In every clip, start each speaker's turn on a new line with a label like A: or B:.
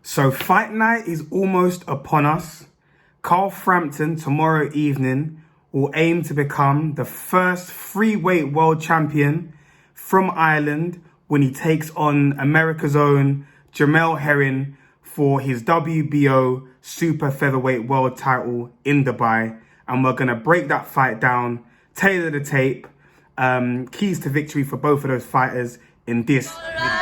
A: So fight night is almost upon us. Carl Frampton tomorrow evening will aim to become the first free-weight world champion from Ireland when he takes on America's own Jamel Herring for his WBO super featherweight world title in Dubai. And we're going to break that fight down, tailor the tape, keys to victory for both of those fighters in this video.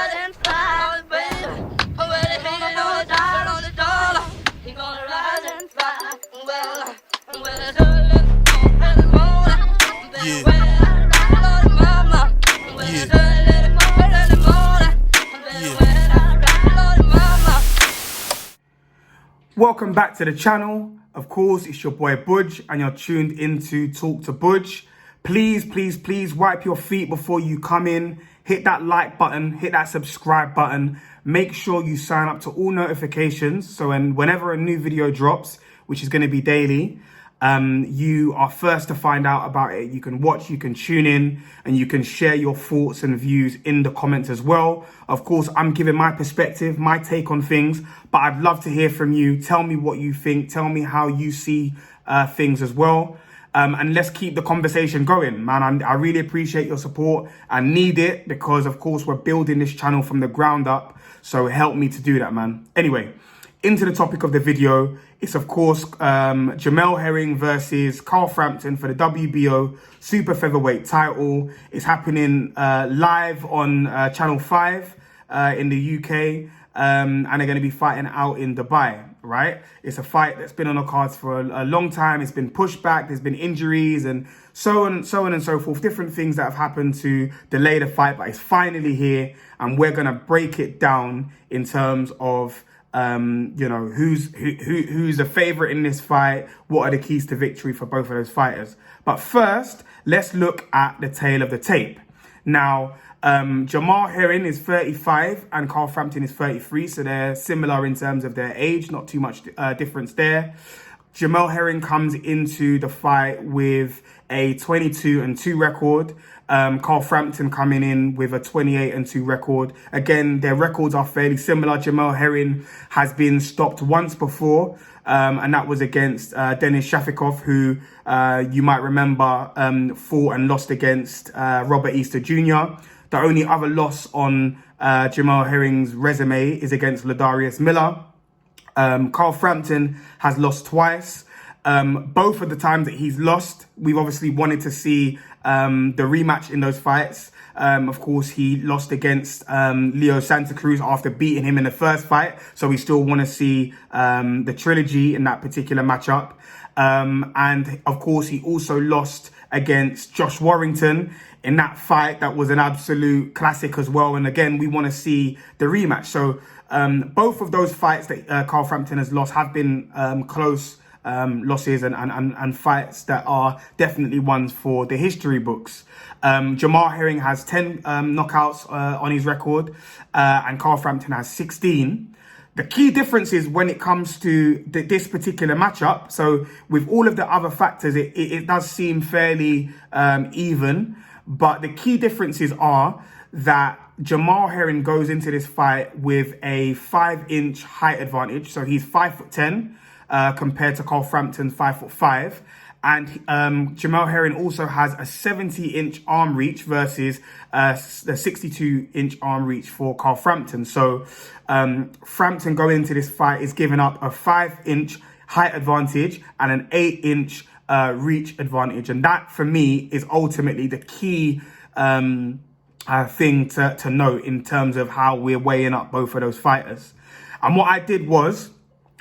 A: Welcome back to the channel. Of course, it's your boy Budge and you're tuned into Talk to Budge. Please wipe your feet before you come in. Hit that like button, hit that subscribe button. Make sure you sign up to all notifications so whenever a new video drops, which is going to be daily, you are first to find out about it. You can watch, you can tune in, and you can share your thoughts and views in the comments as well. Of course, I'm giving my perspective, my take on things, but I'd love to hear from you. Tell me what you think. Tell me how you see things as well. And let's keep the conversation going, man. I really appreciate your support. I need it because, of course, we're building this channel from the ground up. So help me to do that, man. Anyway, into the topic of the video. It's, of course, Jamel Herring versus Carl Frampton for the WBO super featherweight title. It's happening live on Channel 5 in the UK. And they're going to be fighting out in Dubai, right? It's a fight that's been on the cards for a long time. It's been pushed back. There's been injuries and so on and so forth. Different things that have happened to delay the fight, but it's finally here. And we're going to break it down in terms of, you know, who's the favorite in this fight. What are the keys to victory for both of those fighters? But first, let's look at the tail of the tape. Now, Jamel Herring is 35 and Carl Frampton is 33, so they're similar in terms of their age, not too much difference there. Jamel Herring comes into the fight with a 22-2 record. Carl Frampton coming in with a 28-2 record. Again, their records are fairly similar. Jamel Herring has been stopped once before, and that was against Denis Shafikov, who you might remember fought and lost against Robert Easter Jr. The only other loss on Jamel Herring's resume is against Ladarius Miller. Carl Frampton has lost twice. Both of the times that he's lost, we've obviously wanted to see the rematch in those fights. Of course, he lost against Leo Santa Cruz after beating him in the first fight. So we still want to see the trilogy in that particular matchup. And of course, he also lost against Josh Warrington in that fight. That was an absolute classic as well. And again, we want to see the rematch. So both of those fights that Carl Frampton has lost have been close losses and fights that are definitely ones for the history books. Jamel Herring has 10 knockouts on his record, and Carl Frampton has 16. The key difference is when it comes to this particular matchup. So with all of the other factors, it does seem fairly even. But the key differences are that Jamel Herring goes into this fight with a 5-inch height advantage. So he's 5'10". Compared to Carl Frampton's 5'5", and Jamel Herring also has a 70-inch arm reach versus the 62-inch arm reach for Carl Frampton. So Frampton going into this fight is giving up a 5-inch height advantage and an 8-inch reach advantage, and that for me is ultimately the key thing to note in terms of how we're weighing up both of those fighters. And what I did was,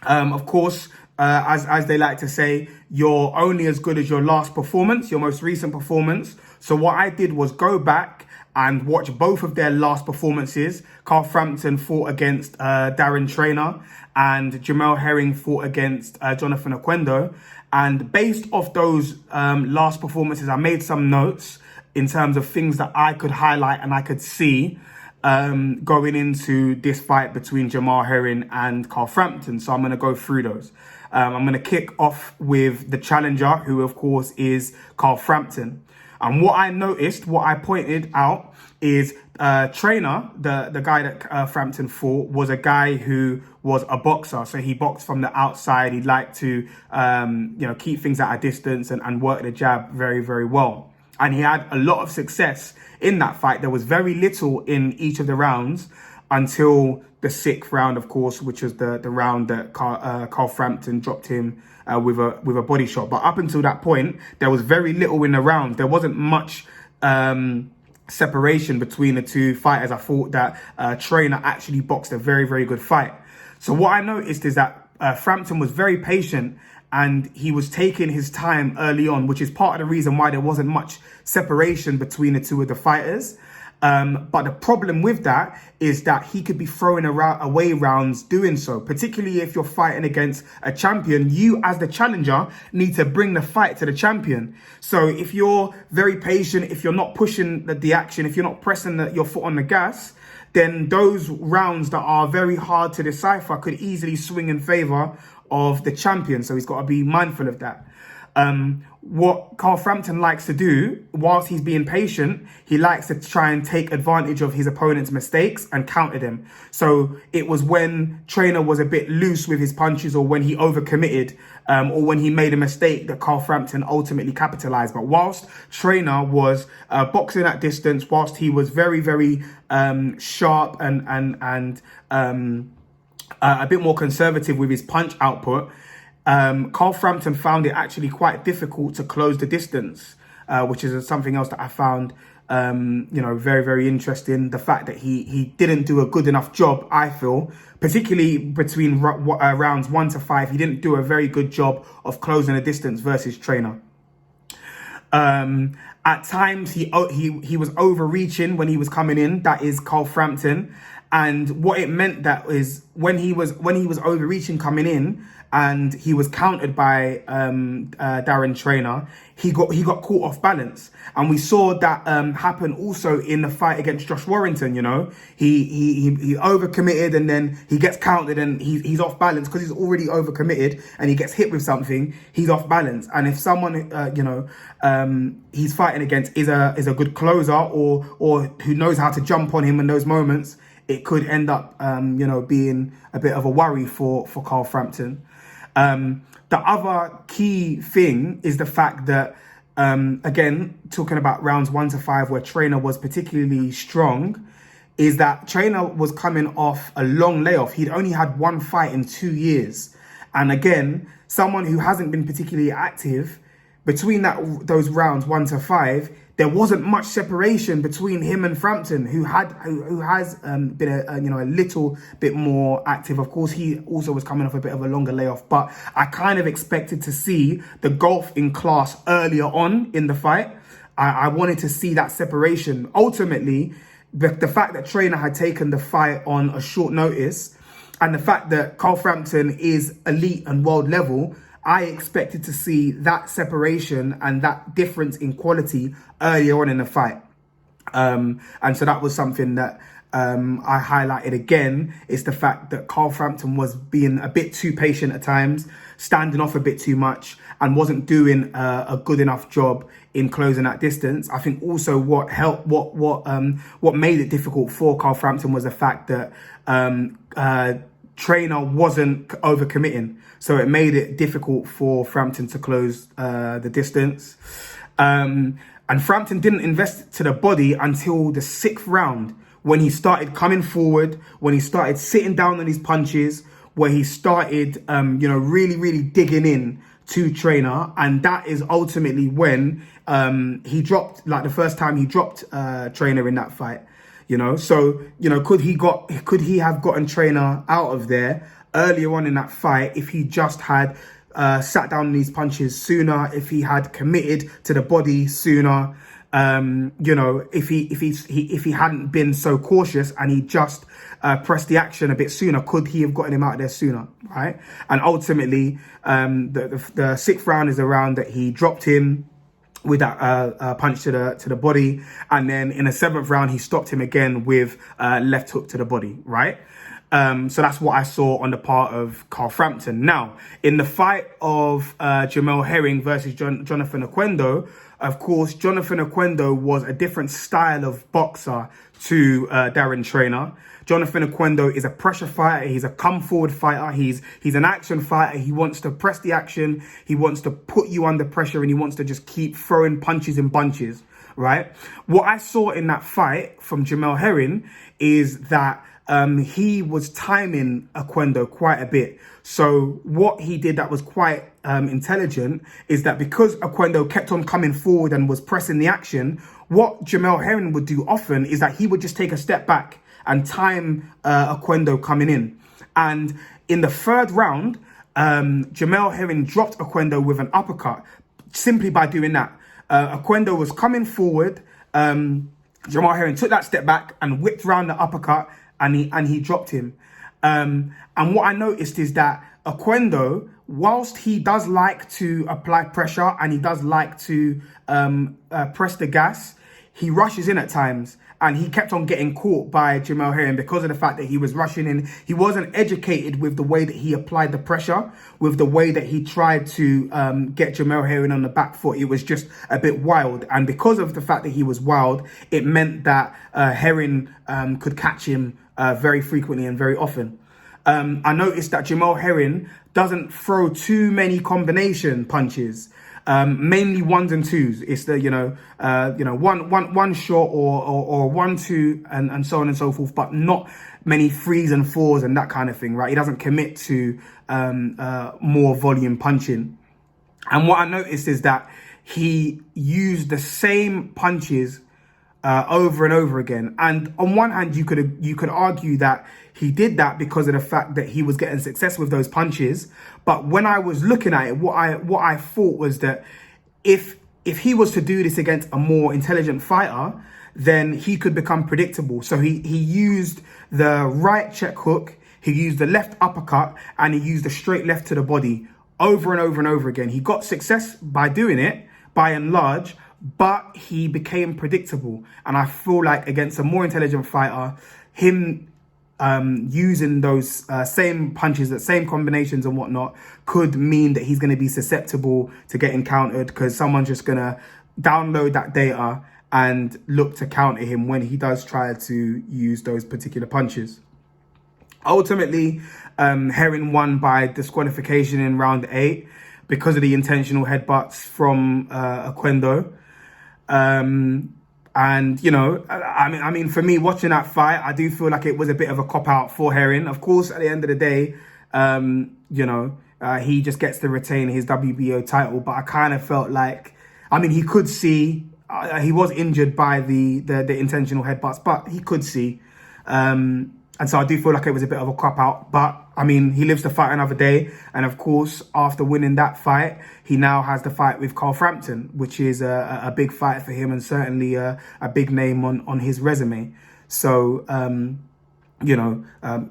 A: of course, as they like to say, you're only as good as your last performance, your most recent performance. So what I did was go back and watch both of their last performances. Carl Frampton fought against Darren Traynor and Jamel Herring fought against Jonathan Oquendo. And based off those last performances, I made some notes in terms of things that I could highlight and I could see going into this fight between Jamel Herring and Carl Frampton. So I'm going to go through those. I'm going to kick off with the challenger, who of course is Carl Frampton. And what I noticed, what I pointed out, is trainer, the guy that Frampton fought, was a guy who was a boxer. So he boxed from the outside. He liked to, keep things at a distance and work the jab very, very well. And he had a lot of success in that fight. There was very little in each of the rounds until the 6th round, of course, which was the round that Carl Frampton dropped him with a body shot. But up until that point, there was very little in the round. There wasn't much separation between the two fighters. I thought that Trainer actually boxed a very, very good fight. So what I noticed is that Frampton was very patient and he was taking his time early on, which is part of the reason why there wasn't much separation between the two of the fighters. But the problem with that is that he could be throwing away rounds doing so, particularly if you're fighting against a champion. You, as the challenger, need to bring the fight to the champion. So if you're very patient, if you're not pushing the action, if you're not pressing your foot on the gas, then those rounds that are very hard to decipher could easily swing in favor of the champion. So he's got to be mindful of that. What Carl Frampton likes to do, whilst he's being patient, he likes to try and take advantage of his opponent's mistakes and counter them. So it was when Trainer was a bit loose with his punches, or when he overcommitted, or when he made a mistake, that Carl Frampton ultimately capitalized. But whilst Trainer was boxing at distance, whilst he was very, very sharp and a bit more conservative with his punch output, Carl Frampton found it actually quite difficult to close the distance, which is something else that I found, very, very interesting. The fact that he didn't do a good enough job, I feel, particularly between rounds 1 to 5. He didn't do a very good job of closing the distance versus Trainer. At times, he was overreaching when he was coming in. That is Carl Frampton. And what it meant that is when he was overreaching coming in, and he was countered by Darren Trainer, he got caught off balance. And we saw that happen also in the fight against Josh Warrington. He overcommitted, and then he gets countered and he's off balance because he's already overcommitted, and he gets hit with something, he's off balance. And if someone he's fighting against is a good closer, or who knows how to jump on him in those moments, it could end up being a bit of a worry for Carl Frampton. The other key thing is the fact that, again, talking about rounds 1 to 5, where Trainer was particularly strong, is that Trainer was coming off a long layoff. He'd only had one fight in 2 years. And again, someone who hasn't been particularly active, between those rounds 1 to 5, there wasn't much separation between him and Frampton, who has been a little bit more active. Of course, he also was coming off a bit of a longer layoff, but I kind of expected to see the gulf in class earlier on in the fight. I wanted to see that separation. Ultimately, the fact that Trainer had taken the fight on a short notice, and the fact that Carl Frampton is elite and world level, I expected to see that separation and that difference in quality earlier on in the fight. And so that was something that I highlighted again, is the fact that Carl Frampton was being a bit too patient at times, standing off a bit too much, and wasn't doing a good enough job in closing that distance. I think also what made it difficult for Carl Frampton was the fact that Trainer wasn't overcommitting. So it made it difficult for Frampton to close the distance. And Frampton didn't invest to the body until the 6th round, when he started coming forward, when he started sitting down on his punches, where he started, really, really digging in to Trainer. And that is ultimately when he dropped, the first time he dropped Trainer in that fight. So could he have gotten Trainer out of there earlier on in that fight if he just had sat down on these punches sooner, if he had committed to the body sooner, if he hadn't been so cautious and he just pressed the action a bit sooner, could he have gotten him out there sooner, right? And ultimately, the 6th round is the round that he dropped him with that punch to the body, and then in the 7th round he stopped him again with left hook to the body, right? So that's what I saw on the part of Carl Frampton. Now, in the fight of Jamel Herring versus Jonathan Oquendo, Of course, Jonathan Oquendo was a different style of boxer to Darren Trainer. Jonathan Oquendo is a pressure fighter. He's a come forward fighter. He's an action fighter. He wants to press the action. He wants to put you under pressure, and he wants to just keep throwing punches in bunches, right? What I saw in that fight from Jamel Herring is that he was timing Oquendo quite a bit. So what he did that was quite intelligent is that because Oquendo kept on coming forward and was pressing the action, what Jamel Herring would do often is that he would just take a step back and time Oquendo coming in. And in the third round, Jamel Herring dropped Oquendo with an uppercut simply by doing that. Oquendo was coming forward. Jamel Herring took that step back and whipped round the uppercut, and he dropped him. And what I noticed is that Oquendo, whilst he does like to apply pressure and he does like to press the gas, he rushes in at times. And he kept on getting caught by Jamel Herring because of the fact that he was rushing in. He wasn't educated with the way that he applied the pressure, with the way that he tried to get Jamel Herring on the back foot. It was just a bit wild. And because of the fact that he was wild, it meant that Herring could catch him very frequently and very often. I noticed that Jamel Herring doesn't throw too many combination punches. Mainly ones and twos. It's the one shot or 1-2 and so on and so forth, but not many 3s and 4s and that kind of thing, right? He doesn't commit to more volume punching. And what I noticed is that he used the same punches over and over again. And on one hand, you could argue that he did that because of the fact that he was getting success with those punches. But when I was looking at it, what I thought was that if he was to do this against a more intelligent fighter, then he could become predictable. So he used the right check hook, he used the left uppercut, and he used the straight left to the body over and over and over again. He got success by doing it, by and large, but he became predictable. And I feel like against a more intelligent fighter, him using those same punches, that same combinations and whatnot, could mean that he's going to be susceptible to getting countered because someone's just going to download that data and look to counter him when he does try to use those particular punches. Ultimately, Herring won by disqualification in round 8 because of the intentional headbutts from Oquendo. And, you know, I mean, for me, watching that fight, I do feel like it was a bit of a cop-out for Herring. Of course, at the end of the day, he just gets to retain his WBO title. But I kind of felt like, I mean, he could see, he was injured by the intentional headbutts, but he could see. And so I do feel like it was a bit of a cop-out. But, I mean, he lives to fight another day. And, of course, after winning that fight, he now has the fight with Frampton, which is a big fight for him and certainly a big name on his resume. So,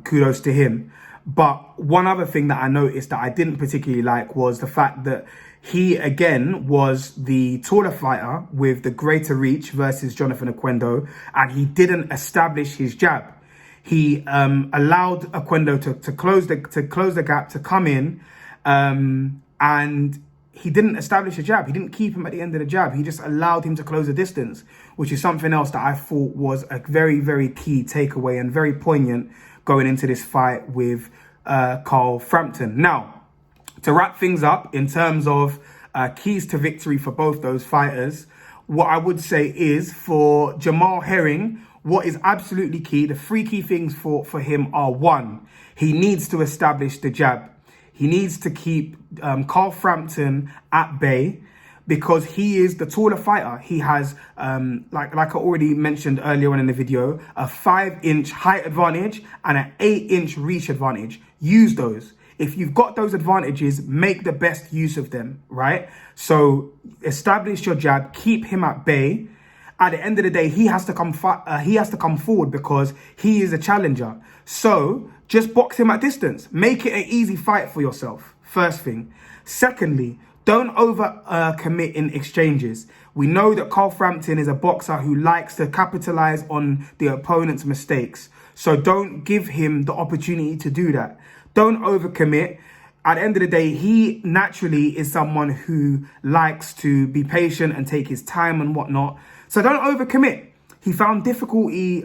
A: kudos to him. But one other thing that I noticed that I didn't particularly like was the fact that he, again, was the taller fighter with the greater reach versus Jonathan Oquendo, and he didn't establish his jab. He allowed Oquendo to close the gap, to come in, and he didn't establish a jab. He didn't keep him at the end of the jab. He just allowed him to close the distance, which is something else that I thought was a very, very key takeaway and very poignant going into this fight with Carl Frampton. Now, to wrap things up in terms of keys to victory for both those fighters, what I would say is for Jamel Herring, what is absolutely key, the 3 key things for him are: 1, he needs to establish the jab. He needs to keep Carl Frampton at bay because he is the taller fighter. He has, like I already mentioned earlier on in the video, a 5-inch height advantage and an 8-inch reach advantage. Use those. If you've got those advantages, make the best use of them, right? So establish your jab, keep him at bay. At the end of the day, he has to come forward because he is a challenger. So just box him at distance. Make it an easy fight for yourself. First thing. Secondly, don't overcommit in exchanges. We know that Carl Frampton is a boxer who likes to capitalize on the opponent's mistakes. So don't give him the opportunity to do that. Don't overcommit. at the end of the day, he naturally is someone who likes to be patient and take his time and whatnot. So don't overcommit. He found difficulty,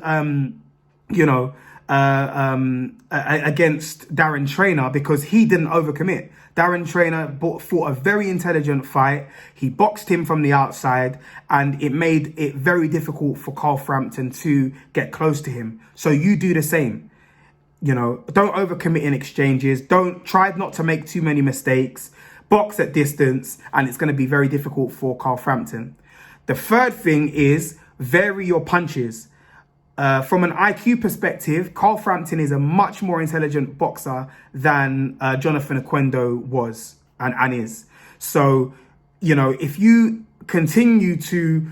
A: against Darren Trainer because he didn't overcommit. Darren Trainer fought a very intelligent fight. He boxed him from the outside, and it made it very difficult for Carl Frampton to get close to him. So you do the same. Don't overcommit in exchanges. Don't try not to make too many mistakes. Box at distance, and it's going to be very difficult for Carl Frampton. The third thing is vary your punches. From an IQ perspective, Carl Frampton is a much more intelligent boxer than Jonathan Oquendo was and is. So, if you continue to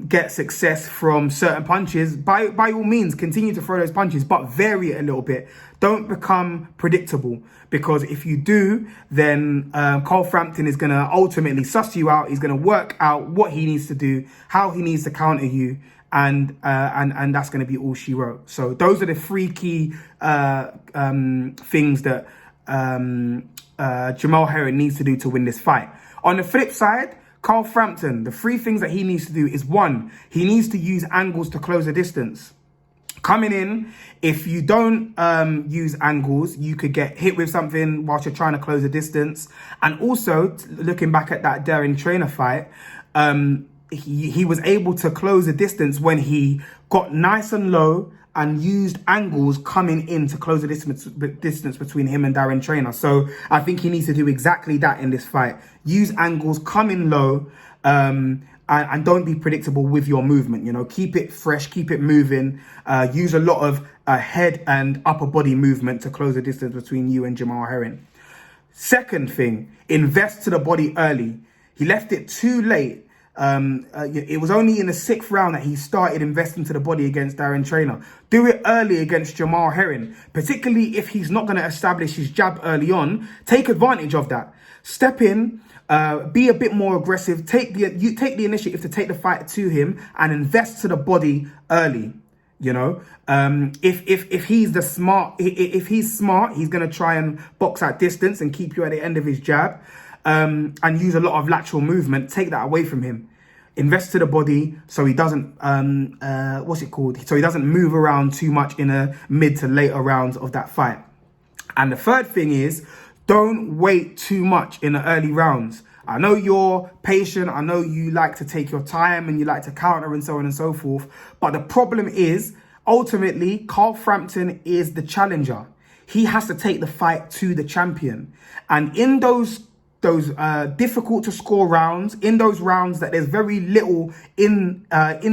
A: get success from certain punches, by all means, continue to throw those punches, but vary it a little bit. Don't become predictable, because if you do, then Carl Frampton is going to ultimately suss you out. He's going to work out what he needs to do, how he needs to counter you. And that's going to be all she wrote. So those are the three key things that Jamel Herring needs to do to win this fight. On the flip side, Carl Frampton, the three things that he needs to do is, one, he needs to use angles to close the distance. Coming in, if you don't use angles, you could get hit with something whilst you're trying to close the distance. And also, looking back at that Darren Trainer fight, he was able to close the distance when he got nice and low and used angles coming in to close the distance between him and Darren Trainer. So I think he needs to do exactly that in this fight. Use angles, come in low, and don't be predictable with your movement. Keep it fresh, keep it moving. Use a lot of head and upper body movement to close the distance between you and Jamel Herring. Second thing, invest to the body early. He left it too late. It was only in the 6th round that he started investing to the body against Darren Trainer. Do it early against Jamel Herring, particularly if he's not going to establish his jab early on. Take advantage of that. Step in, be a bit more aggressive. Take the initiative to take the fight to him and invest to the body early. If he's smart, he's going to try and box at distance and keep you at the end of his jab. And use a lot of lateral movement. Take that away from him. Invest to the body so he doesn't, so he doesn't move around too much in the mid to later rounds of that fight. And the third thing is, don't wait too much in the early rounds. I know you're patient. I know you like to take your time and you like to counter and so on and so forth. But the problem is, ultimately, Carl Frampton is the challenger. He has to take the fight to the champion. And in those difficult to score rounds, in those rounds that there's very little in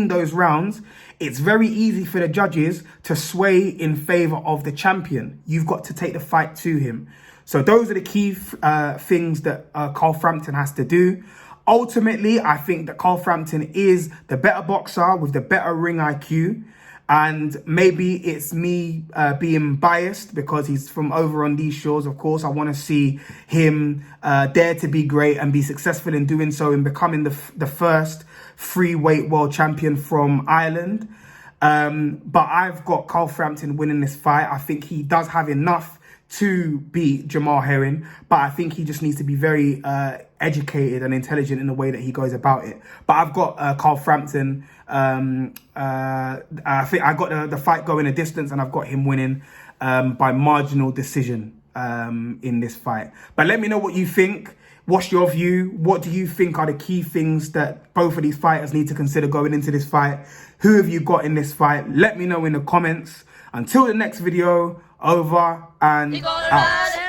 A: those rounds, it's very easy for the judges to sway in favor of the champion. You've got to take the fight to him. So those are the key things that Carl Frampton has to do. Ultimately, I think that Carl Frampton is the better boxer with the better ring IQ. And maybe it's me being biased because he's from over on these shores. Of course, I want to see him dare to be great and be successful in doing so, in becoming the first free weight world champion from Ireland. But I've got Carl Frampton winning this fight. I think he does have enough to beat Jamel Herring, but I think he just needs to be very educated and intelligent in the way that he goes about it. But I've got Carl Frampton. I think I got the fight going a distance, and I've got him winning by marginal decision in this fight. But let me know what you think. What's your view? What do you think are the key things that both of these fighters need to consider going into this fight? Who have you got in this fight? Let me know in the comments. Until the next video, over and out.